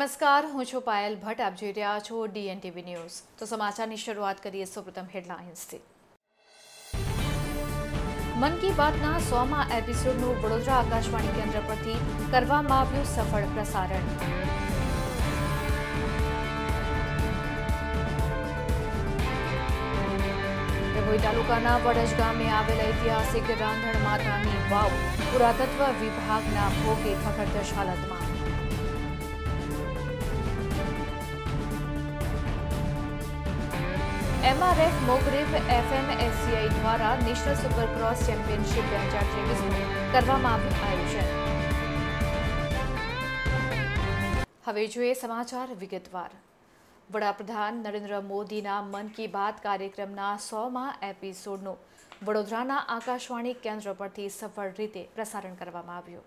નમસ્કાર, હું છું પાયલ ભટ્ટ. આપ જોઈ રહ્યા છો DNTV ન્યૂઝ. તો સમાચારની શરૂઆત કરીએ સૌપ્રથમ હેડલાઇન્સથી. મન કી બાતના 100મા એપિસોડનું વડોદરા આકાશવાણી કેન્દ્ર પરથી કરવામાં આવ્યું સફળ પ્રસારણ. ડભોઈ તાલુકાના વડજ ગામે આવેલ ઐતિહાસિક રાંધણ માતાની વાવ પુરાતત્વ વિભાગના ભોગે ખખડધજ હાલતમાં. MRF મોગરેફ FMSCI દ્વારા નેશનલ સુપરક્રોસ ચેમ્પિયનશિપ 2023નું કરવામાં આવ્યું આયોજન. હવે જોઈએ સમાચાર વિગતવાર. વડાપ્રધાન નરેન્દ્ર મોદીના મન કી બાત કાર્યક્રમના 100મા એપિસોડનું વડોદરાના આકાશવાણી કેન્દ્ર પરથી સફળ રીતે પ્રસારણ કરવામાં આવ્યું.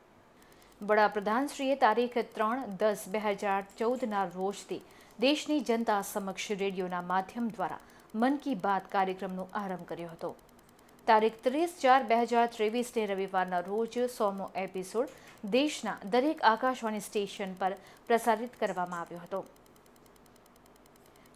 વડાપ્રધાનશ્રીએ તારીખ 3/10/2014ના રોજથી દેશની જનતા સમક્ષ રેડિયોના માધ્યમ દ્વારા મન કી બાત કાર્યક્રમનો આરંભ કર્યો હતો. તારીખ 30/4/2023 રવિવારના રોજ 100મો એપિસોડ દેશના દરેક આકાશવાણી સ્ટેશન પર પ્રસારિત કરવામાં આવ્યો હતો.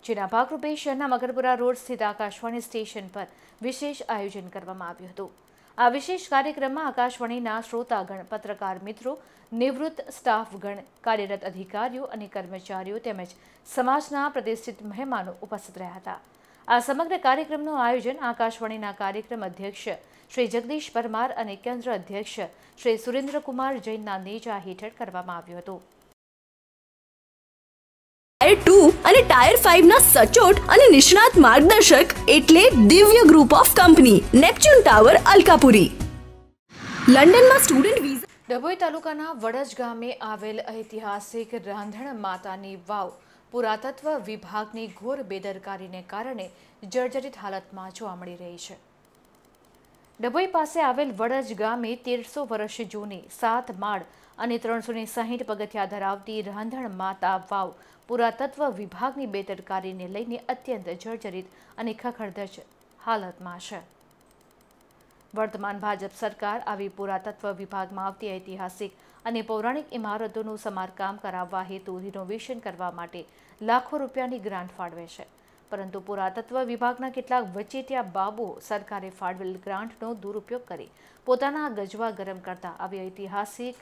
જેના ભાગરૂપે શહેરના મકરપુરા રોડ સ્થિત આકાશવાણી સ્ટેશન પર વિશેષ આયોજન કરવામાં આવ્યું હતું. આ વિશેષ કાર્યક્રમમાં આકાશવાણીના શ્રોતાગણ, પત્રકાર મિત્રો, નિવૃત્ત સ્ટાફગણ, કાર્યરત અધિકારીઓ અને કર્મચારીઓ તેમજ સમાજના પ્રતિષ્ઠિત મહેમાનો ઉપસ્થિત રહ્યા હતા. આ સમગ્ર કાર્યક્રમનું આયોજન આકાશવાણીના કાર્યક્રમ અધ્યક્ષ શ્રી જગદીશ પરમાર અને કેન્દ્ર અધ્યક્ષ શ્રી સુરેન્દ્રકુમાર જૈનના નેજા હેઠળ કરવામાં આવ્યું હતું. ટાયર 2 અને ટાયર 5 ના સચોટ અને નિષ્ણાત માર્ગદર્શક એટલે Divya group of company, Neptune tower, Alkapuri. લંડનમાં સ્ટુડન્ટ વિઝા. ડભોઈ તાલુકાના વડજ ગામે આવેલ ઐતિહાસિક રાંધણ માતાની વાવ પુરાતત્વ વિભાગની ઘોર બેદરકારીને કારણે જર્જરિત હાલતમાં જોવા મળી રહી છે. ડભોઈ પાસે આવેલ વડજ ગામે 1300 વર્ષ જૂની 7 માળ અને 360 પગથિયા ધરાવતી રાંધણ માતા વાવ પુરાતત્વ વિભાગની બેદરકારીને લઈને અત્યંત જર્જરિત અને ખખડધજ હાલતમાં છે. વર્તમાન ભાજપ સરકાર આવી પુરાતત્વ વિભાગમાં આવતી ઐતિહાસિક અને પૌરાણિક ઇમારતોનું સમારકામ કરાવવા હેતુ રિનોવેશન કરવા માટે લાખો રૂપિયાની ગ્રાન્ટ ફાળવે છે. પરંતુ પુરાતત્વ વિભાગના કેટલાક વચેટિયા બાબુઓ સરકારે ફાળવેલ ગ્રાન્ટનો દુરુપયોગ કરી પોતાના ગજવા ગરમ કરતા આવી ઐતિહાસિક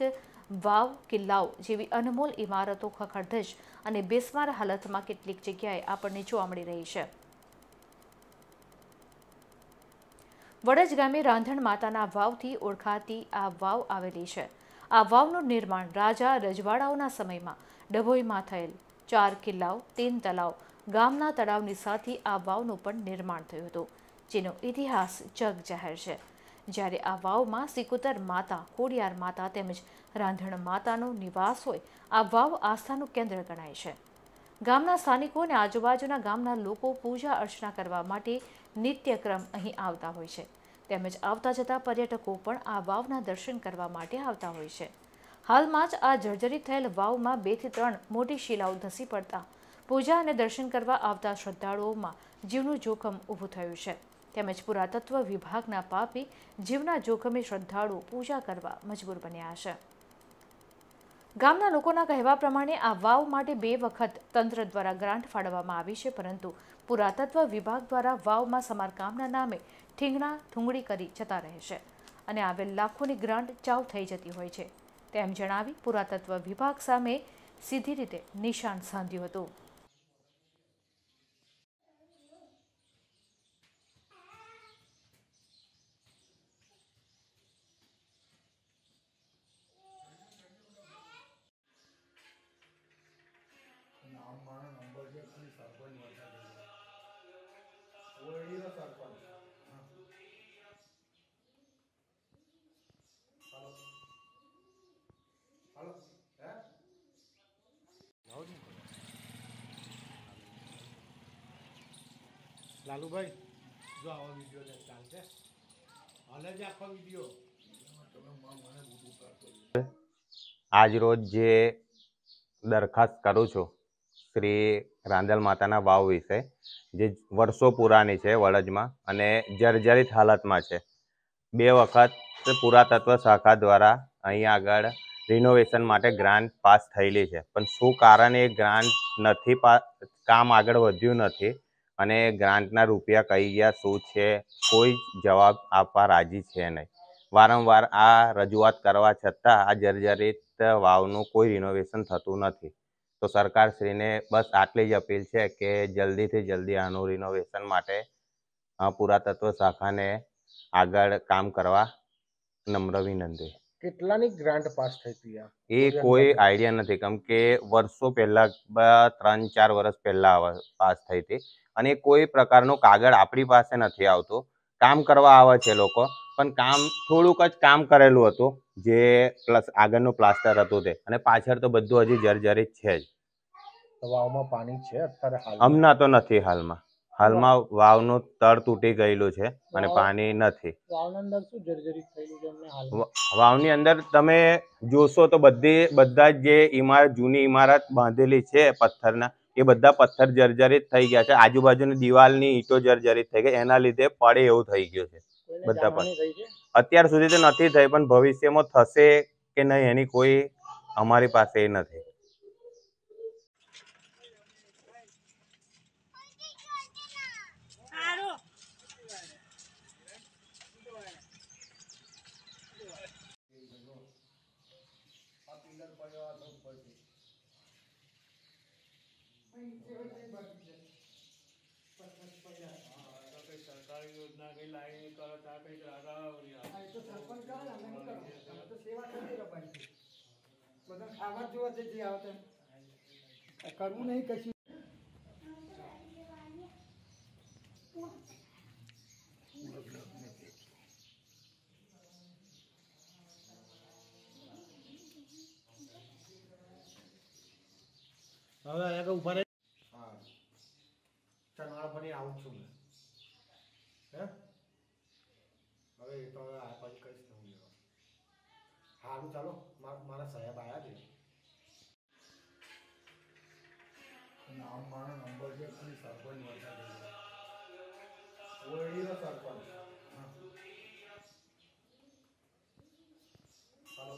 વાવ, કિલ્લાઓ જેવી અનમોલ ઇમારતો ખખડધજ અને બેસમાર હાલતમાં કેટલીક જગ્યાએ આપણને જોવા મળી રહી છે. વડજ ગામે રાંધણ માતાના વાવથી ઓળખાતી આ વાવ આવેલી છે. આ વાવનું નિર્માણ રાજા રજવાડાઓના સમયમાં ડભોઈમાં થયેલ 4 કિલ્લાઓ, 3 તળાવ, ગામના તળાવની સાથે આ વાવનું પણ નિર્માણ થયું હતું, જેનો ઇતિહાસ જગજાહેર છે. જ્યારે આ વાવમાં સિકોતર માતા, ખોડિયાર માતા તેમજ રાંધણ માતાનો નિવાસ હોય આ વાવ આસ્થાનું કેન્દ્ર ગણાય છે. ગામના સ્થાનિકો અને આજુબાજુના ગામના લોકો પૂજા અર્ચના કરવા માટે નિત્યક્રમ અહીં આવતા હોય છે. તેમજ આવતા જતા પર્યટકો પણ આ વાવના દર્શન કરવા માટે આવતા હોય છે. હાલમાં જ આ જર્જરિત થયેલ વાવમાં 2 થી 3 મોટી શિલાઓ ધસી પડતા પૂજા અને દર્શન કરવા આવતા શ્રદ્ધાળુઓમાં જીવનું જોખમ ઊભું થયું છે. તેમજ પુરાતત્વ વિભાગના પાપે જીવના જોખમે શ્રદ્ધાળુઓ પૂજા કરવા મજબૂર બન્યા છે. ગામના લોકોના કહેવા પ્રમાણે આ વાવ માટે 2 વખત તંત્ર દ્વારા ગ્રાન્ટ ફાળવવામાં આવી છે, પરંતુ પુરાતત્વ વિભાગ દ્વારા વાવમાં સમારકામના નામે ઠીંગણા ઠુંગળી કરી જતા રહે છે અને આવેલ લાખોની ગ્રાન્ટ ચાઉ થઈ જતી હોય છે, તેમ જણાવી પુરાતત્વ વિભાગ સામે સીધી રીતે નિશાન સાધ્યું હતું. લાલુભાઈ જો આવો વિડીયો ચાલશે, હાલે જ આખો વિડીયો. આજ રોજ જે દરખાસ્ત કરું છું શ્રી રાંદલ માતાના વાવ વિશે, જે વર્ષો પુરાની છે વડજમાં અને જર્જરિત હાલતમાં છે. 2 વખત પુરાતત્વ શાખા દ્વારા અહીં આગળ રિનોવેશન માટે ગ્રાન્ટ પાસ થયેલી છે, પણ શું કારણે એ ગ્રાન્ટ નથી કામ આગળ વધ્યું નથી અને ગ્રાન્ટના રૂપિયા કઈ ગયા શું છે કોઈ જવાબ આપવા રાજી છે નહીં. વારંવાર આ રજૂઆત કરવા છતાં આ જર્જરિત વાવનું કોઈ રિનોવેશન થતું નથી. તો સરકારશ્રીને બસ આટલી જ અપીલ છે કે જલ્દીથી જલ્દી આનું રિનોવેશન માટે પુરાતત્વ શાખાને આગળ કામ કરવા નમ્ર વિનંતી. કેટલાની ગ્રાન્ટ પાસ થઈ હતી એ કોઈ આઈડિયા નથી, કેમ કે વર્ષો પહેલા 3-4 વર્ષ પહેલા પાસ થઈ હતી અને કોઈ પ્રકારનું કાગળ આપણી પાસે નથી આવતું. કામ કરવા આવે છે લોકો, પણ કામ થોડુંક જ કામ કરેલું હતું, જે પ્લસ આગળનું પ્લાસ્ટર હતું તે, અને પાછળ તો બધું હજી જર્જરિત છે જ. વાવમાં પાણી છે અત્યારે હમણાં તો નથી. હાલમાં વાવનું તળ તૂટી ગયેલું છે અને પાણી નથી. વાવની અંદર શું જર્જરિત થયેલું છે અમને હાલમાં? વાવની અંદર તમે જોશો તો બધા જે જૂની ઇમારત બાંધેલી છે પથ્થરના, એ બધા પથ્થર જર્જરિત થઈ ગયા છે. આજુબાજુની દિવાલની ઈંટો જર્જરિત થઈ ગઈ, એના લીધે પડે એવું થઈ ગયું છે બધા પર. અત્યાર સુધી તો નથી થઈ, પણ ભવિષ્યમાં થશે કે નહીં એની કોઈ અમારી પાસે એ નથી. સરકારી યોજના કઈ લાઈન કરો ત્યાં કઈ સરપંચ કરે ને તો સેવા કરી રબાની બધા ખાવા જોવા જે આવતા કરવું નહીં કશું. હવે અહીંયા ઉભા રહે. હા ચનાળ ફરી આવું છું મેં. હે હવે એ તો હવે આ પછી કહીશ ને હું લેવા. સારું ચાલો મારા સાહેબ આવ્યા છે. નામ મારો નંબર છે અને સરપંચ વરસાદ ઓળીનો સરપંચ. હાલો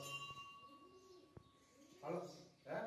હાલો હે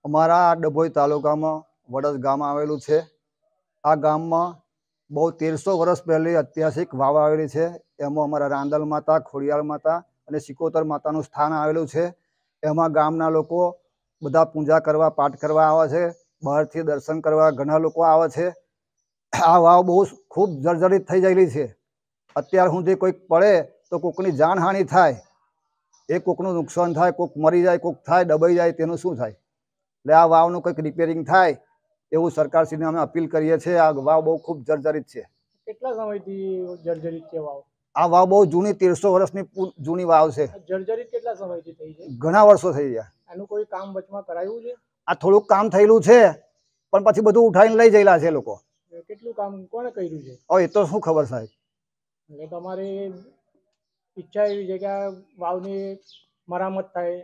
અમારા ડભોઈ તાલુકામાં વડદ ગામ આવેલું છે. આ ગામમાં બહુ 1300 વર્ષ પહેલી ઐતિહાસિક વાવ આવેલી છે. એમાં અમારા રાંદલ માતા, ખોડિયાર માતા અને સિકોતર માતાનું સ્થાન આવેલું છે. એમાં ગામના લોકો બધા પૂજા કરવા, પાઠ કરવા આવે છે. બહારથી દર્શન કરવા ઘણા લોકો આવે છે. આ વાવ બહુ ખૂબ જર્જરિત થઈ ગયેલી છે. અત્યાર સુધી કોઈક પડે તો કોઈકની જાનહાનિ થાય, એ કોઈકનું નુકસાન થાય, કોઈક મરી જાય, કોઈક થાય, દબાઈ જાય, તેનું શું થાય? એટલે આ વાવનું કંઈક રિપેરિંગ થાય એવું સરકારશ્રીને અમે અપીલ કરીએ છીએ. આ વાવ બહુ ખૂબ જર્જરિત છે. કેટલા સમયથી જર્જરિત છે વાવ? આ વાવ બહુ જૂની 1300 વર્ષની જૂની વાવ છે. જર્જરિત કેટલા સમયથી થઈ છે? ઘણા વર્ષો થઈ ગયા. આનું કોઈ કામ વચમાં કરાયું છે? આ થોડુંક કામ થયેલું છે, પણ પછી બધું ઉઠાવીને લઈ જયેલા છે લોકો. કેટલું કામ કોણે કર્યું છે? હવે એ તો શું ખબર સાહેબ. એટલે તમારી ઈચ્છા એવી છે કે આ વાવની મરામત થાય,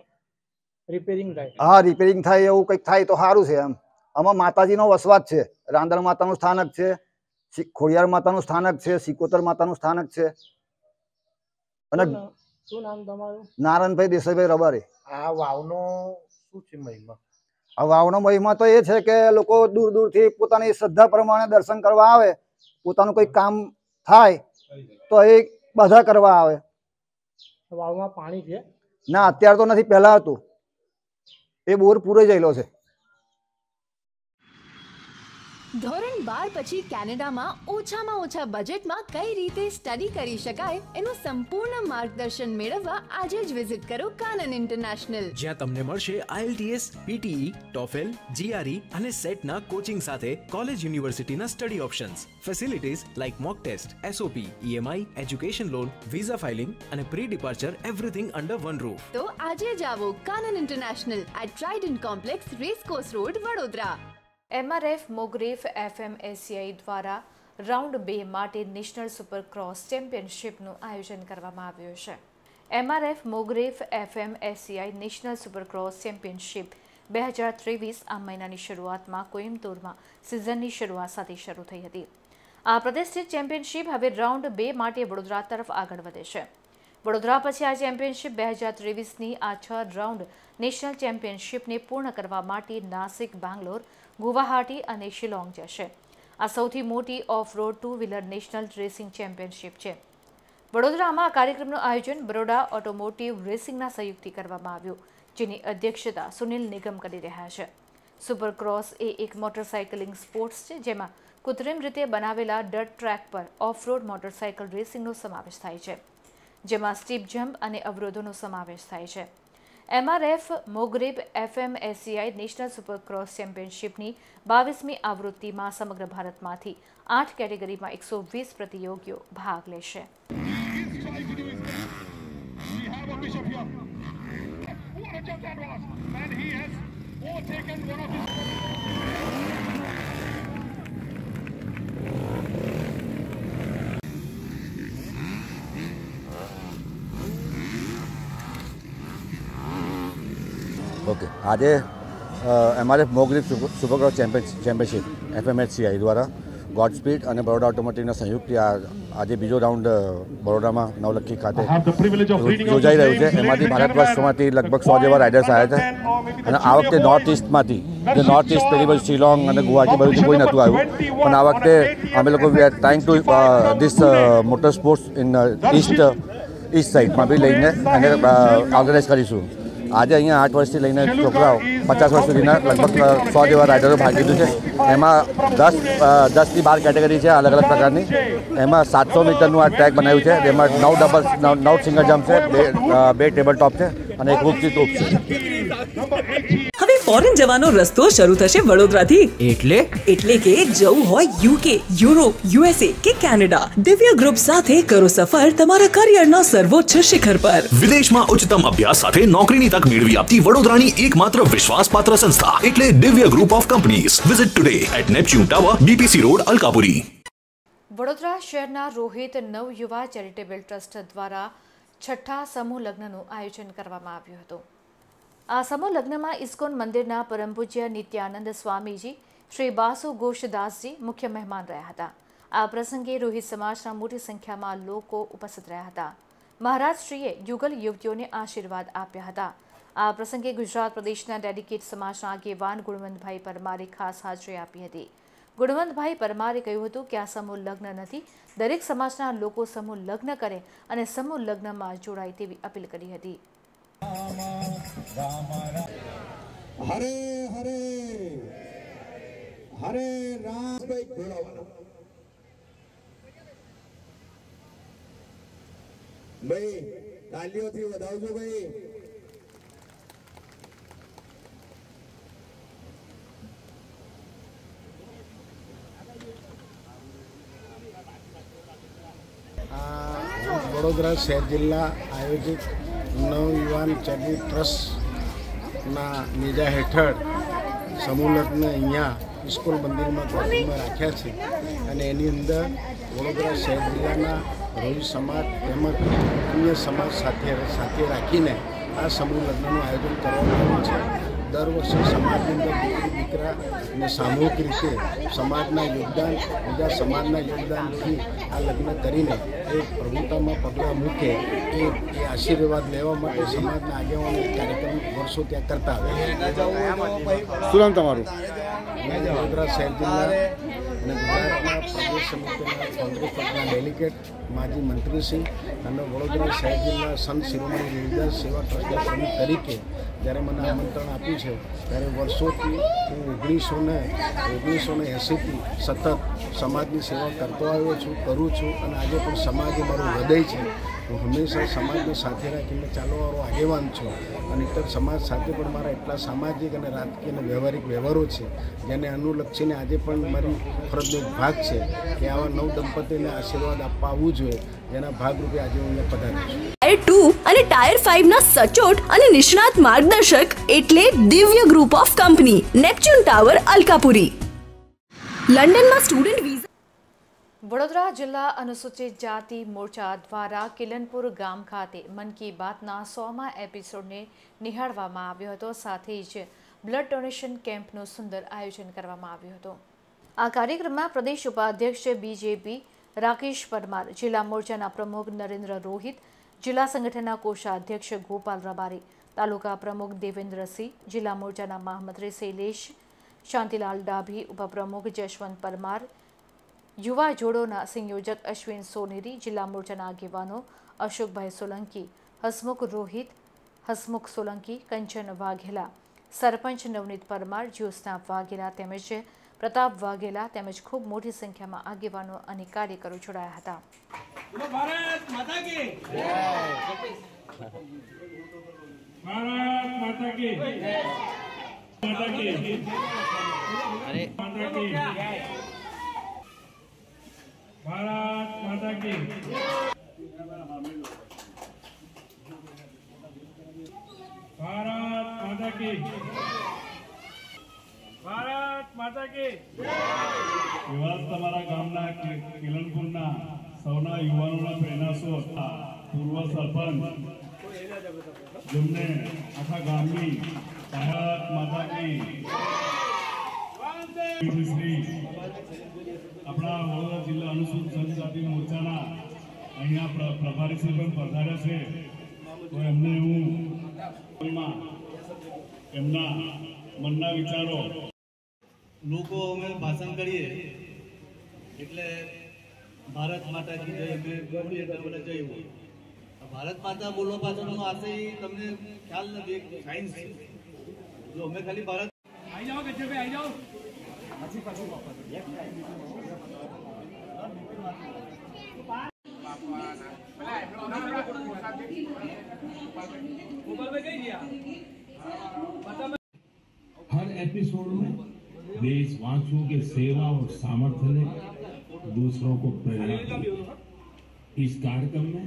રિપેરિંગ થાય? હા, રિપેરિંગ થાય એવું કંઈક થાય તો સારું છે. એમ આમાં માતાજીનો વસવાટ છે, રાંદલ માતાનું સ્થાનક છે, ખોડિયાર માતાનું સ્થાનક છે, સિકોતર માતાનું સ્થાનક છે. અને શું નામ તમારું? નારાયણભાઈ દેસાઈભાઈ રબારી. આ વાવનો શું છે મહિમા? આ વાવનો મહિમા તો એ છે કે લોકો દૂર દૂરથી પોતાની શ્રદ્ધા પ્રમાણે દર્શન કરવા આવે, પોતાનું કોઈ કામ થાય તો એ બધા કરવા આવે. વાવમાં પાણી છે? ના, અત્યારે તો નથી, પહેલા હતું. એ બોર પૂરો જયેલો છે. ધોરણ 12 પછી કેનેડામાં ઓછામાં ઓછા બજેટમાં કઈ રીતે સ્ટડી કરી શકાય એનું સંપૂર્ણ માર્ગદર્શન મેળવવા આજે જ વિઝિટ કરો કાનન ઇન્ટરનેશનલ, જ્યાં તમને મળશે IELTS, PTE, TOEFL, GRE અને સેટના કોચિંગ સાથે કોલેજ યુનિવર્સિટીના study options, facilities like mock test, SOP, EMI, education loan, visa filing અને pre departure everything under one roof. તો આજે જ આવો Kanan international at trident complex, racecourse road, Vadodara. MRF મોગરેફ FMSCI દ્વારા રાઉન્ડ 2 માટે નેશનલ સુપરક્રોસ ચેમ્પિયનશિપનું આયોજન કરવામાં આવ્યું છે. MRF મોગરેફ FMSCI નેશનલ સુપરક્રોસ ચેમ્પિયનશિપ 2023 આ મહિનાની શરૂઆતમાં કોઇમ્બતુરમાં સિઝનની શરૂઆત સાથે શરૂ થઈ હતી. આ પ્રતિષ્ઠિત ચેમ્પિયનશિપ હવે રાઉન્ડ 2 માટે વડોદરા તરફ આગળ વધે છે. વડોદરા પછી આ ચેમ્પિયનશિપ 2023ની આ 6 રાઉન્ડ નેશનલ ચેમ્પિયનશિપને પૂર્ણ કરવા માટે નાસિક, બેંગ્લોર, ગુવાહાટી અને શિલોંગ જશે. આ સૌથી મોટી off road 2 wheeler national racing championship છે. વડોદરામાં આ કાર્યક્રમનું આયોજન બરોડા ઓટોમોટિવ રેસિંગના સહયોગથી કરવામાં આવ્યું, જેની અધ્યક્ષતા સુનિલ નિગમ કરી રહ્યા છે. સુપરક્રોસ એ એક મોટરસાઇકલિંગ સ્પોર્ટ્સ છે જેમાં કૃત્રિમ રીતે બનાવેલા ડર્ટ ટ્રેક પર ઓફ રોડ મોટરસાઇકલ રેસિંગનો સમાવેશ થાય છે, જેમાં સ્ટીપ જમ્પ અને અવરોધોનો સમાવેશ થાય છે. MRF મોગરેફ FMSCI નેશનલ સુપરક્રોસ ચેમ્પિયનશિપની 22મી આવૃત્તિમાં સમગ્ર ભારતમાંથી 8 કેટેગરીમાં 120 પ્રતિયોગીઓ ભાગ લેશે. ઓકે, આજે MRF મોગરેફ સુપરક્રોસ ચેમ્પિયનશિપ FMSCI દ્વારા ગોડ સ્પીડ અને બરોડા ઓટોમોટિવના સંયુક્તથી આજે બીજો રાઉન્ડ બરોડામાં નવલખી ખાતે યોજાઈ રહ્યું છે. એમાંથી ભારતવર્ષમાંથી લગભગ 100 જેવા રાઇડર્સ આવ્યા છે અને આ વખતે નોર્થ ઇસ્ટમાંથી, જે નોર્થ ઇસ્ટ પેલી બાજુ શિલોંગ અને ગુવાહાટી બાજુથી કોઈ નહોતું આવ્યું, પણ આ વખતે અમે લોકો we are trying to this motor sports in East સાઇડમાં બી લઈને એને ઓર્ગેનાઇઝ કરીશું. આજે અહીંયા 8 વર્ષથી લઈને છોકરાઓ 50 વર્ષ સુધીના લગભગ 100 જેવા રાઇડરો ભાગ લીધું છે. એમાં 10થી 12 કેટેગરી છે અલગ અલગ પ્રકારની. એમાં 700 મીટરનું આ ટ્રેક બનાવ્યું છે, જેમાં 9 સિંગલ જમ્પ છે, 2 ટેબલ ટોપ છે અને 1 રૂપથી ટોપ છે. હવે ફોરેન જવાનો રસ્તો શરૂ થશે વડોદરાથી. એટલે કે જવું હોય UK, યુરોપ, USA કે કેનેડા, દિવ્ય ગ્રુપ સાથે કરો સફર તમારા કરિયરના સર્વોચ્ચ શિખર પર. વિદેશમાં ઉચ્ચતમ અભ્યાસ સાથે નોકરીની તક મેળવી આપતી વડોદરાની એકમાત્ર વિશ્વાસપાત્ર સંસ્થા એટલે Divya group of companies. Visit today at Neptune tower, BPC road, Alkapuri. Vadodara શહેરના રોહિત નવયુવા ચેરિટેબલ ટ્રસ્ટ દ્વારા 6ઠ્ઠા સમૂહ લગ્નનું આયોજન કરવામાં આવ્યું હતું. આ સમૂહ લગ્નમાં ઇસ્કોન મંદિરના પરમ પૂજ્ય નિત્યાનંદ સ્વામીજી, શ્રી બાસુ ઘોષદાસજી મુખ્ય મહેમાન રહ્યા હતા. આ પ્રસંગે રોહિત સમાજના મોટી સંખ્યામાં લોકો ઉપસ્થિત રહ્યા હતા. મહારાજશ્રીએ યુગલ યુવતીઓને આશીર્વાદ આપ્યા હતા. આ પ્રસંગે ગુજરાત પ્રદેશના ડેડિકેટ સમાજના આગેવાન ગુણવંતભાઈ પરમારે ખાસ હાજરી આપી હતી. ગુણવંતભાઈ પરમારે કહ્યું હતું કે આ સમૂહ લગ્ન નથી, દરેક સમાજના લોકો સમૂહ લગ્ન કરે અને સમૂહ લગ્નમાં જોડાય તેવી અપીલ કરી હતી. હરે હરે હરે રામ. ભાઈ તાલીઓથી વધાવજો ભાઈ. વડોદરા શહેર જિલ્લા આયોજિત નવયુવાન ચેરિટેબલ ટ્રસ્ટના નેજા હેઠળ સમૂહ લગ્ન અહીંયા ઇસ્કોન મંદિરમાં ગોઠવણીમાં રાખ્યા છે અને એની અંદર વડોદરા શહેર જિલ્લાના રોહિત સમાજ તેમજ અન્ય સમાજ સાથે રાખીને આ સમૂહ લગ્નનું આયોજન કરવામાં આવ્યું છે. દર વર્ષે સમાજની અંદર દીકરા અને સામૂહિક રીતે સમાજના યોગદાન બીજા સમાજના યોગદાનથી આ લગ્ન કરીને એ પ્રભુતામાં પગલાં મૂકે એ આશીર્વાદ લેવા માટે સમાજના આગેવાનો કાર્યક્રમ વર્ષો ત્યાં કરતા આવે. શું નામ તમારું? વડોદરા શહેર જિલ્લા અને ગુજરાતના પ્રદેશ સમિતિના કોંગ્રેસ પક્ષના ડેલિગેટ માજી મંત્રીશ્રી અને વડોદરા શહેર જિલ્લા સંત શિરોમણી ગુરુદાસ સેવા ટ્રસ્ટના પ્રમુખ તરીકે જ્યારે મને આમંત્રણ આપ્યું છે ત્યારે વર્ષોથી હું 1980થી સતત સમાજની સેવા કરતો આવ્યો છું, કરું છું અને આજે પણ સમાજ એ મારું હૃદય છે. હું હંમેશા સમાજને સાથે રાખીને ચાલવાવાળો આગેવાન છું અને ઇતર સમાજ સાથે પણ મારા એટલા સામાજિક અને રાજકીય અને વ્યવહારિક વ્યવહારો છે જેને અનુલક્ષીને આજે પણ મારી ફરજનો એક ભાગ છે કે આવા નવ દંપતીને આશીર્વાદ આપવા આવવું જોઈએ, જેના ભાગરૂપે આજે હું અહીંયા પધાર્યો છું. ટાયર 2 અને ટાયર 5 ના સચોટ અને નિષ્ણાત માર્ગદર્શક એટલે Divya group of company, Neptune tower, Alkapuri. લંડનમાં સ્ટુડન્ટ વિઝા. વડોદરા જિલ્લા અનુસૂચિત જાતિ મોરચા દ્વારા કિલનપુર ગામ ખાતે મન કી બાતના 100મા એપિસોડને નિહાળવામાં આવ્યો હતો. સાથે જ બ્લડ ડોનેશન કેમ્પનું સુંદર આયોજન કરવામાં આવ્યું હતું. આ કાર્યક્રમમાં પ્રદેશ ઉપાધ્યક્ષ બીજેપી રાકેશ પરમાર, જિલ્લા મોરચાના પ્રમુખ નરેન્દ્ર રોહિત, જિલ્લા સંગઠનના કોષાધ્યક્ષ ગોપાલ રબારી, તાલુકા પ્રમુખ દેવેન્દ્રસિંહ, જિલ્લા મોરચાના મહામંત્રી શૈલેષ, શાંતિલાલ ડાભી, ઉપપ્રમુખ જશવંત પરમાર, યુવા જોડોના સંયોજક અશ્વિન સોનેરી, જિલ્લા મોરચાના આગેવાનો અશોકભાઈ સોલંકી, હસમુખ સોલંકી, કંચન વાઘેલા, સરપંચ નવનીત પરમાર, જ્યોત્સના વાઘેલા તેમજ પ્રતાપ વાઘેલા તેમજ ખૂબ મોટી સંખ્યામાં આગેવાનો અને કાર્યકરો જોડાયા હતા. ભારત માતા કી જય. ભારત માતા કી જય. માતા કી અરે માતા કી જય. ભારત માતા કી ભારત માતા કી ભારત માતા કી. એવા તમારા ગામના કિલનપુરના સૌના યુવાનોના પ્રેરણાસો હતા પૂર્વ સરપંચ જેમને આખા ગામની ભારત માતા કી આપણા વડોદરા જિલ્લા અનુસૂચિત જનજાતિ મોરચાના અહીંયા પ્રભારીશ્રી પણ પધાર્યા છે. તો એમને હું એમના મનના વિચારો લોકો અમે ભાષણ કરીએ એટલે ભારત માતા કી જય અમે બોલીએ એટલે જય હોય. ભારત માતા બોલવા પાછળનો આશય તમને ખ્યાલ નથી, એક સાયન્સ છે. જો અમે ખાલી ભારત આવી જાઓ કે આવી જાઓ हर एपिसोड में देशवासियों के सेवा और सामर्थ्य ने दूसरों को प्रेरणा दी. इस कार्यक्रम में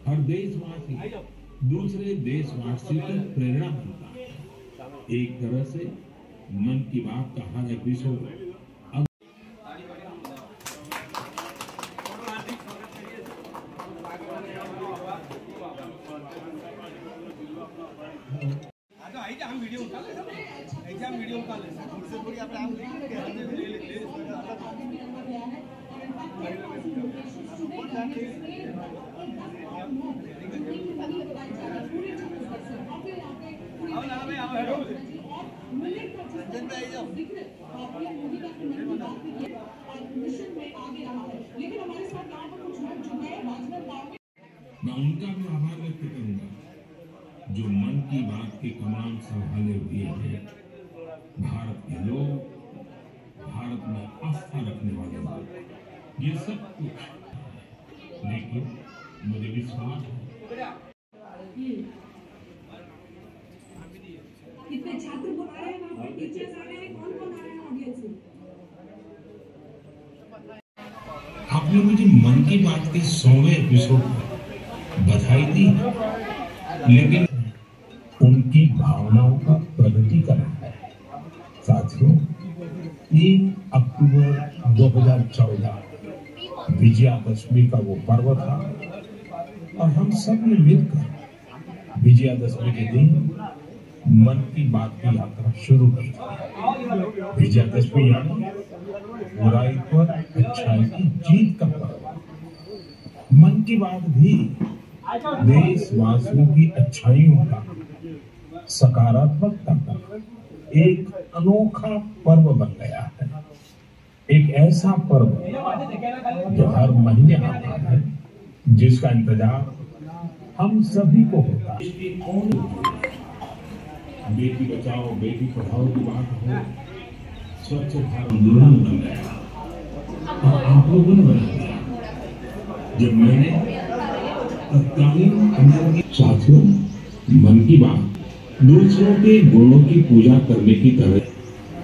हर देशवासी दूसरे देशवासियों की प्रेरणा बनता है. एक तरह से मन की बात का हर एपिसोड मैं उनका भी आभार व्यक्त करूंगा जो मन की बात की कमान संभाले हुए हैं. भारत के लोग, भारत में आस्था रखने वाले लोग, ये सब कुछ, लेकिन मुझे विश्वास है कितने छात्र बुला रहे हैं, वहाँ पे टीचर्स आ रहे हैं, कौन-कौन आ रहे हैं ऑडियंस में? आपने मुझे मन की बात के 100वें एपिसोड में बधाई दी, लेकिन उनकी भावनाओं का प्रगटीकरण है. साथियों, 3 अक्टूबर 2014 विजयादशमी का वो पर्व था और हम सब ने मिलकर विजयादशमी के दिन मन की बात की यात्रा शुरू की थी। विजयादशमी यानी बुराई पर अच्छाई की जीत का पर्व। मन की बात भी देशवासियों की अच्छाइयों का, सकारात्मकता का एक अनोखा पर्व बन गया है। एक ऐसा पर्व जो हर महीने आता है, जिसका इंतजार हम सभी को होता है। बेटी बचाओ बेटी पढ़ाओ की बात हो, स्वच्छ भारत आंदोलन बन गया और आप लोगों ने बना दिया। जब मैंने तत्कालीन साथियों मन की बात दूसरों के गुणों की पूजा करने की तरह,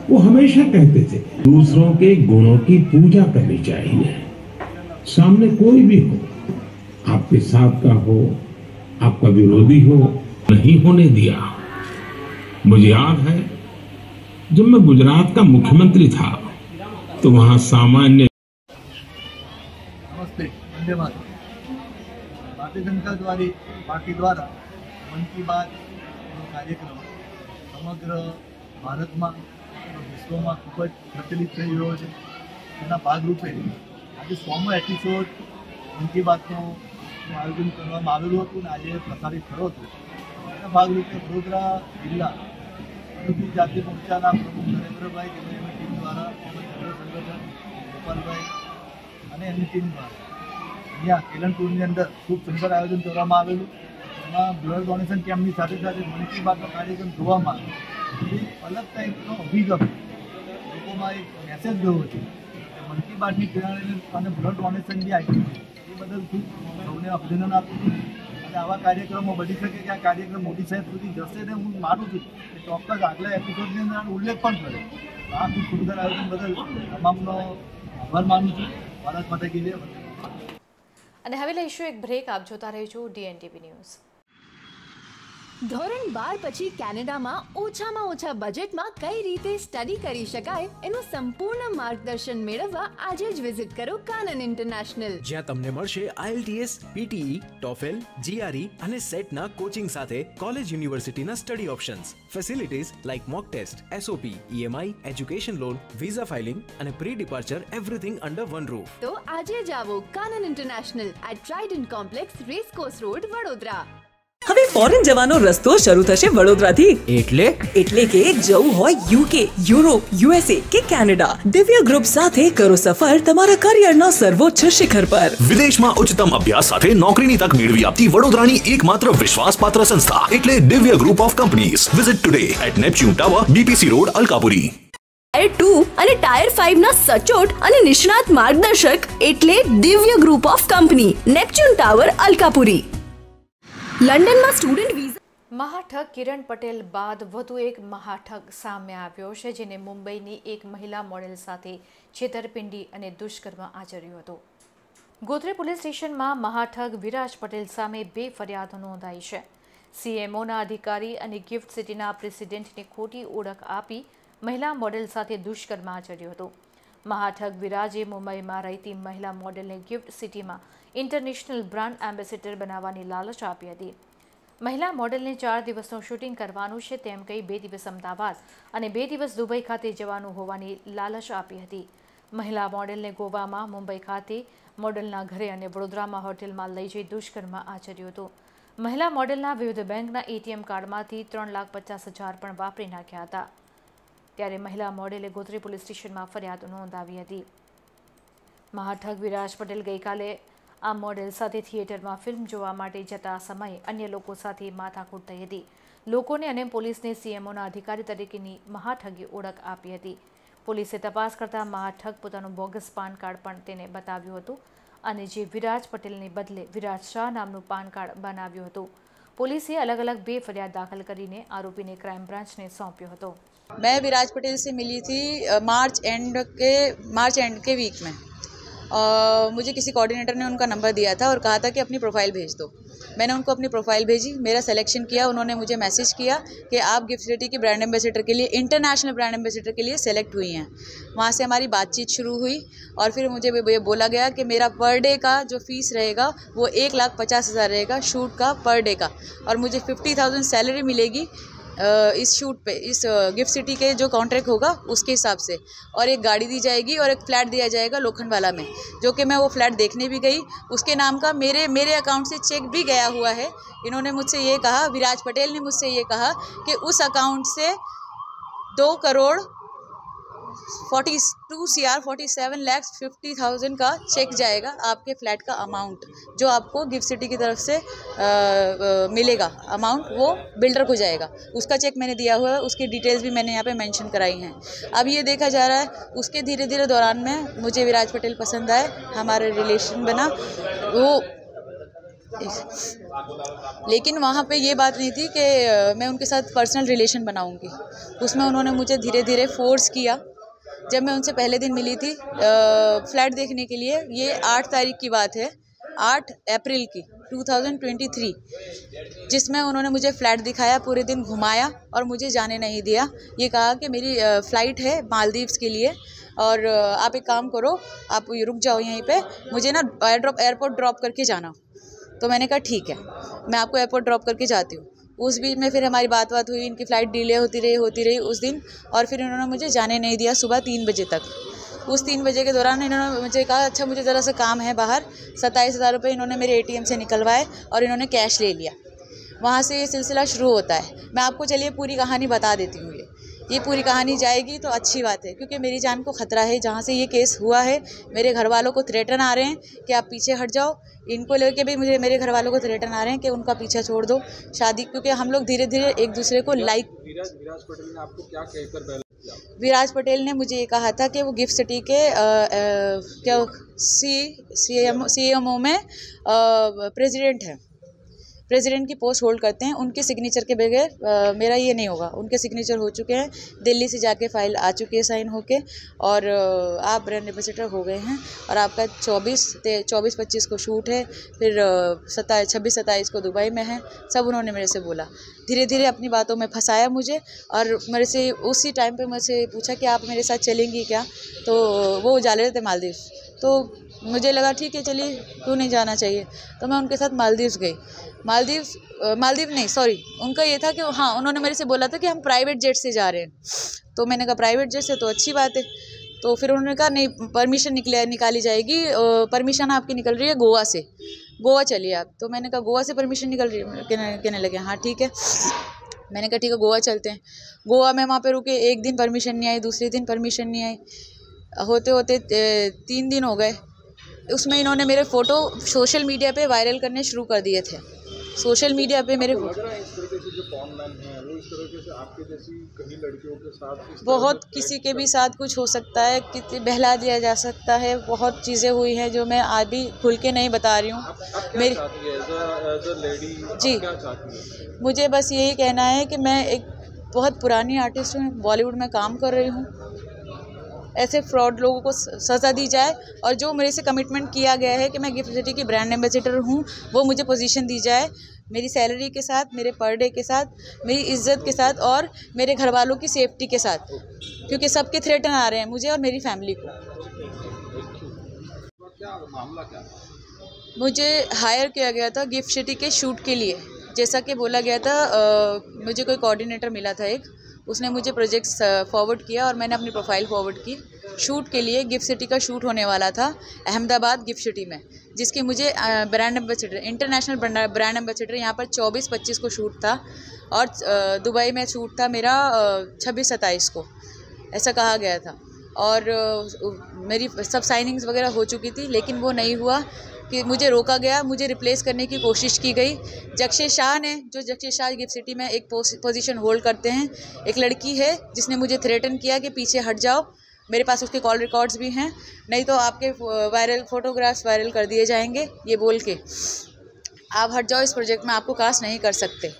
वो हमेशा कहते थे दूसरों के गुणों की पूजा करनी चाहिए। सामने कोई भी हो, आपके साथ का हो, आपका विरोधी हो, नहीं होने दिया। मुझे याद है जब मैं गुजरात का मुख्यमंत्री था तो वहां सामान्य नमस्ते, वंदे मातरम। भारतीय जनता पार्टी द्वारा मन की बात कार्यक्रम समग्र भारत में विश्व में खूब प्रचलित थी रो है। भागरूपे आज 100मो एपिसोड मन की बात आयोजन कर आज प्रसारित करो तो भागरूपे वडोदरा जिला अनुसूचित जाति मोर्चा प्रमुख नरेन्द्रभाई टीम द्वारा संगठन गोपालभाई અને એમની ટીમ દ્વારા અહીંયા કેલનપુરની અંદર ખૂબ સુંદર આયોજન કરવામાં આવેલું। એમાં બ્લડ ડોનેશન કેમ્પની સાથે સાથે મન કી બાતનો કાર્યક્રમ જોવામાં એક અલગ ટાઈપનો અભિગમ લોકોમાં એક મેસેજ ગયો છે। મન કી બાતની પ્રેરણા અને બ્લડ ડોનેશન જે આપ્યું છે એ બદલ ખૂબ સૌને અભિનંદન આપું છું। અને આવા કાર્યક્રમો બની શકે કે આ કાર્યક્રમ મોદી સાહેબ સુધી જશે ને હું માનું છું કે ચોક્કસ આગલા એપિસોડની અંદર ઉલ્લેખ પણ કરે। આ ખૂબ સુંદર આયોજન બદલ તમામનો આભાર માનું છું। ભારત માતા કી જય। અને હવે લઈશું એક બ્રેક। આપ જોતા રહેજો DNTV ન્યૂઝ। ધોરણ 12 પછી કેનેડામાં ઓછામાં ઓછા બજેટમાં કઈ રીતે સ્ટડી કરી શકાય એનું સંપૂર્ણ માર્ગદર્શન મેળવવા આજે જ વિઝિટ કરો કાનન ઇન્ટરનેશનલ, જ્યાં તમને મળશે IELTS, PTE, TOEFL, GRE અને સેટના કોચિંગ સાથે કોલેજ યુનિવર્સિટીના study options, facilities like mock test, SOP, EMI, education loan, visa filing અને pre departure everything under one roof. તો આજે જ આવો Kanan international at trident complex, racecourse road, Vadodara. હવે ફોરેન જવાનો રસ્તો શરૂ થશે વડોદરાથી। એટલે કે જવું હોય UK, યુરોપ, USA કે કેનેડા, દિવ્ય ગ્રુપ સાથે કરો સફર તમારા કરિયરના સર્વોચ્ચ શિખર પર। વિદેશમાં ઉચ્ચતમ અભ્યાસ સાથે નોકરીની તક મેળવી આપતી વડોદરાની એકમાત્ર વિશ્વાસપાત્ર સંસ્થા એટલે Divya group of companies. Visit today at Neptune tower, BPC road, Alkapuri. Tyre 2 અને ટાયર 5 ના સચોટ અને નિષ્ણાત માર્ગદર્શક એટલે Divya group of company, Neptune tower, Alkapuri. લંડનમાં સ્ટુડન્ટ વિઝા મહાઠગ કિરણ પટેલ બાદ વધુ એક મહાઠગ સામે આવ્યો છે, જેને મુંબઈની એક મહિલા મોડેલ સાથે છેતરપિંડી અને દુષ્કર્મ આચર્યું હતું। ગોત્રી પોલીસ સ્ટેશનમાં મહાઠગ વિરાજ પટેલ સામે 2 ફરિયાદો નોંધાઈ છે। CMOના અધિકારી અને ગિફ્ટ સિટીના પ્રેસિડેન્ટને ખોટી ઓળખ આપી મહિલા મોડેલ સાથે દુષ્કર્મ આચર્યું હતું। મહાઠગ વિરાજે મુંબઈમાં રહેતી મહિલા મોડેલને ગિફ્ટ સિટીમાં ઇન્ટરનેશનલ બ્રાન્ડ એમ્બેસેડર બનાવવાની લાલચ આપી હતી। મહિલા મોડેલને 4 દિવસનું શૂટિંગ કરવાનું છે તેમ કહી 2 દિવસ અમદાવાદ અને 2 દિવસ દુબઈ ખાતે જવાનું હોવાની લાલચ આપી હતી। મહિલા મોડેલને ગોવામાં, મુંબઈ ખાતે મોડેલના ઘરે અને વડોદરામાં હોટેલમાં લઈ જઈ દુષ્કર્મ આચર્યું હતું। મહિલા મોડેલના વિવિધ બેંકના ATM કાર્ડમાંથી 3,50,000 પણ વાપરી નાખ્યા હતા। ત્યારે મહિલા મોડેલે ગોત્રી પોલીસ સ્ટેશનમાં ફરિયાદ નોંધાવી હતી। મહાઠગ વિરાજ પટેલ ગઈકાલે આ મોડેલ સાથે થિયેટરમાં ફિલ્મ જોવા માટે જતા સમયે અન્ય લોકો સાથે માથાકૂટ થઈ હતી। લોકોને અને પોલીસને CMOના અધિકારી તરીકેની મહાઠગે ઓળખ આપી હતી। પોલીસે તપાસ કરતા મહાઠગ પોતાનું બોગસ પાન કાર્ડ પણ તેને બતાવ્યું હતું અને જે વિરાજ પટેલને બદલે વિરાજ શાહ નામનું પાન કાર્ડ બનાવ્યું હતું। પોલીસે અલગ અલગ 2 ફરિયાદ દાખલ કરીને આરોપીને ક્રાઇમ બ્રાન્ચને સોંપ્યો હતો। मैं विराज पटेल से मिली थी मार्च एंड के वीक में। मुझे किसी कोऑर्डिनेटर ने उनका नंबर दिया था और कहा था कि अपनी प्रोफाइल भेज दो। मैंने उनको अपनी प्रोफाइल भेजी, मेरा सिलेक्शन किया, उन्होंने मुझे मैसेज किया कि आप गिफ्ट सिटी की ब्रांड एम्बेसडर के लिए, इंटरनेशनल ब्रांड एम्बेसडर के लिए सेलेक्ट हुई हैं। वहाँ से हमारी बातचीत शुरू हुई और फिर मुझे ये बोला गया कि मेरा पर डे का जो फ़ीस रहेगा वो 1,50,000 रहेगा शूट का, पर डे का, और मुझे 50,000 सैलरी मिलेगी इस शूट पे, इस गिफ्ट सिटी के जो कॉन्ट्रैक्ट होगा उसके हिसाब से, और एक गाड़ी दी जाएगी और एक फ़्लैट दिया जाएगा लोखंडवाला में, जो कि मैं वो फ्लैट देखने भी गई। उसके नाम का मेरे अकाउंट से चेक भी गया हुआ है। इन्होंने मुझसे ये कहा, विराज पटेल ने मुझसे ये कहा कि उस अकाउंट से 2,47,50,000 का चेक जाएगा, आपके फ्लैट का अमाउंट जो आपको गिफ्ट सिटी की तरफ से मिलेगा, अमाउंट वो बिल्डर को जाएगा। उसका चेक मैंने दिया हुआ है, उसकी डिटेल्स भी मैंने यहाँ पे मेंशन कराई हैं। अब ये देखा जा रहा है, उसके धीरे धीरे दौरान में मुझे विराज पटेल पसंद आए, हमारा रिलेशन बना वो, लेकिन वहाँ पे ये बात नहीं थी कि मैं उनके साथ पर्सनल रिलेशन बनाऊंगी। उसमें उन्होंने मुझे धीरे धीरे फोर्स किया। जब मैं उनसे पहले दिन मिली थी फ्लैट देखने के लिए, ये 8 तारीख की बात है, 8 अप्रैल की 2023, जिसमें उन्होंने मुझे फ़्लैट दिखाया, पूरे दिन घुमाया और मुझे जाने नहीं दिया। ये कहा कि मेरी फ़्लाइट है मालदीव्स के लिए और आप एक काम करो, आप रुक जाओ यहीं पे, मुझे ना एयरपोर्ट ड्रॉप करके जाना। तो मैंने कहा ठीक है, मैं आपको एयरपोर्ट ड्रॉप करके जाती हूँ। उस बीच में फिर हमारी बात हुई, इनकी फ़्लाइट डिले होती रही उस दिन, और फिर इन्होंने मुझे जाने नहीं दिया सुबह 3 बजे तक। उस 3 बजे के दौरान इन्होंने मुझे कहा अच्छा मुझे ज़रा सा काम है बाहर, 27,000 रुपये इन्होंने मेरे ATM से निकलवाए और इन्होंने कैश ले लिया। वहाँ से ये सिलसिला शुरू होता है। मैं आपको चलिए पूरी कहानी बता देती हूँ। ये पूरी कहानी जाएगी तो अच्छी बात है, क्योंकि मेरी जान को ख़तरा है। जहाँ से ये केस हुआ है, मेरे घर वालों को थ्रेटन आ रहे हैं कि आप पीछे हट जाओ। इनको लेके भी मेरे घर वालों को थ्रेटन आ रहे हैं कि उनका पीछा छोड़ दो, शादी, क्योंकि हम लोग धीरे धीरे एक दूसरे को विराज पटेल ने आपको क्या कहकर बैलेंस किया? विराज पटेल ने मुझे ये कहा था कि वो गिफ्ट सिटी के CMO में प्रेसिडेंट हैं, प्रेसिडेंट की पोस्ट होल्ड करते हैं। उनके सिग्नेचर के बगैर मेरा ये नहीं होगा। उनके सिग्नेचर हो चुके हैं, दिल्ली से जाके फाइल आ चुकी है साइन होके, और आप ब्रांड एम्बेसडर हो गए हैं और आपका 24-25 को शूट है, फिर 26-27 को दुबई में है। सब उन्होंने मेरे से बोला, धीरे धीरे अपनी बातों में फंसाया मुझे, और मेरे से उसी टाइम पे मुझसे पूछा कि आप मेरे साथ चलेंगी क्या? तो वो जा रहे थे मालदीव, तो मुझे लगा ठीक है चलिए, क्यों नहीं जाना चाहिए। तो मैं उनके साथ मालदीव्स गई। मालदीव नहीं, सॉरी, उनका ये था कि हाँ, उन्होंने मेरे से बोला था कि हम प्राइवेट जेट से जा रहे हैं। तो मैंने कहा प्राइवेट जेट से तो अच्छी बात है। तो फिर उन्होंने कहा नहीं, परमिशन निकाली जाएगी, परमिशन आपकी निकल रही है गोवा से, गोवा चलिए आप। तो मैंने कहा गोवा से परमिशन निकल रही है? कहने लगे हाँ ठीक है। मैंने कहा ठीक है, गोवा चलते हैं। गोवा में वहाँ पर रुके, एक दिन परमिशन नहीं आई, दूसरे दिन परमिशन नहीं आई, होते होते 3 दिन हो गए। उसमें इन्होंने मेरे फ़ोटो सोशल मीडिया पे वायरल करने शुरू कर दिए थे। सोशल मीडिया पे मेरे बहुत, किसी के भी साथ कुछ हो सकता है, किसी बहला दिया जा सकता है, बहुत चीज़ें हुई हैं जो मैं आज भी खुल के नहीं बता रही हूँ। मेरी जी, मुझे बस यही कहना है कि मैं एक बहुत पुरानी आर्टिस्ट हूँ, बॉलीवुड में काम कर रही हूँ। ऐसे फ्रॉड लोगों को सज़ा दी जाए, और जो मेरे से कमिटमेंट किया गया है कि मैं गिफ्ट सिटी की ब्रांड एम्बेसडर हूँ, वो मुझे पोजीशन दी जाए, मेरी सैलरी के साथ, मेरे पर डे के साथ, मेरी इज्जत के साथ, और मेरे घर वालों की सेफ्टी के साथ, क्योंकि सबके थ्रेटन आ रहे हैं मुझे और मेरी फैमिली को। मुझे हायर किया गया था गिफ्ट सिटी के शूट के लिए, जैसा कि बोला गया था। मुझे कोई कोऑर्डिनेटर मिला था एक, उसने मुझे प्रोजेक्ट्स फॉरवर्ड किया और मैंने अपनी प्रोफाइल फॉरवर्ड की। शूट के लिए गिफ्ट सिटी का शूट होने वाला था अहमदाबाद गिफ्ट सिटी में, जिसकी मुझे brand ambassador, international brand ambassador यहाँ पर 24-25 को शूट था, और दुबई में शूट था मेरा 26-27 को, ऐसा कहा गया था। और मेरी सब साइनिंग्स वगैरह हो चुकी थी, लेकिन वो नहीं हुआ, कि मुझे रोका गया, मुझे रिप्लेस करने की कोशिश की गई। जक्षे शाह ने, जो जक्षे शाह गिफ्ट सिटी में एक पोजीशन होल्ड करते हैं, एक लड़की है जिसने मुझे थ्रेटन किया कि पीछे हट जाओ, मेरे पास उसके कॉल रिकॉर्ड्स भी हैं, नहीं तो आपके फोटोग्राफ्स वायरल कर दिए जाएंगे, ये बोल के आप हट जाओ, इस प्रोजेक्ट में आपको कास्ट नहीं कर सकते।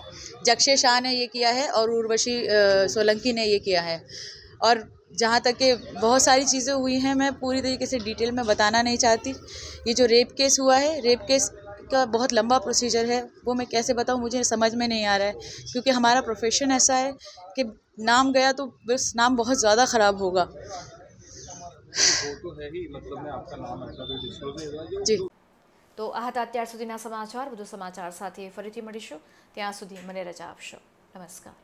जक्षे शाह ने ये किया है और उर्वशी सोलंकी ने ये किया है। और जहाँ तक कि बहुत सारी चीज़ें हुई हैं, मैं पूरी तरीके से डिटेल में बताना नहीं चाहती। ये जो रेप केस हुआ है, रेप केस का बहुत लंबा प्रोसीजर है, वो मैं कैसे बताऊँ, मुझे समझ में नहीं आ रहा है, क्योंकि हमारा प्रोफेशन ऐसा है कि नाम गया तो बस नाम बहुत ज़्यादा ख़राब होगा। जी, તો આ હતા અત્યાર સુધીના સમાચાર. વધુ સમાચાર સાથે ફરીથી મળીશું. ત્યાં સુધી મને રજા આપશો. નમસ્કાર.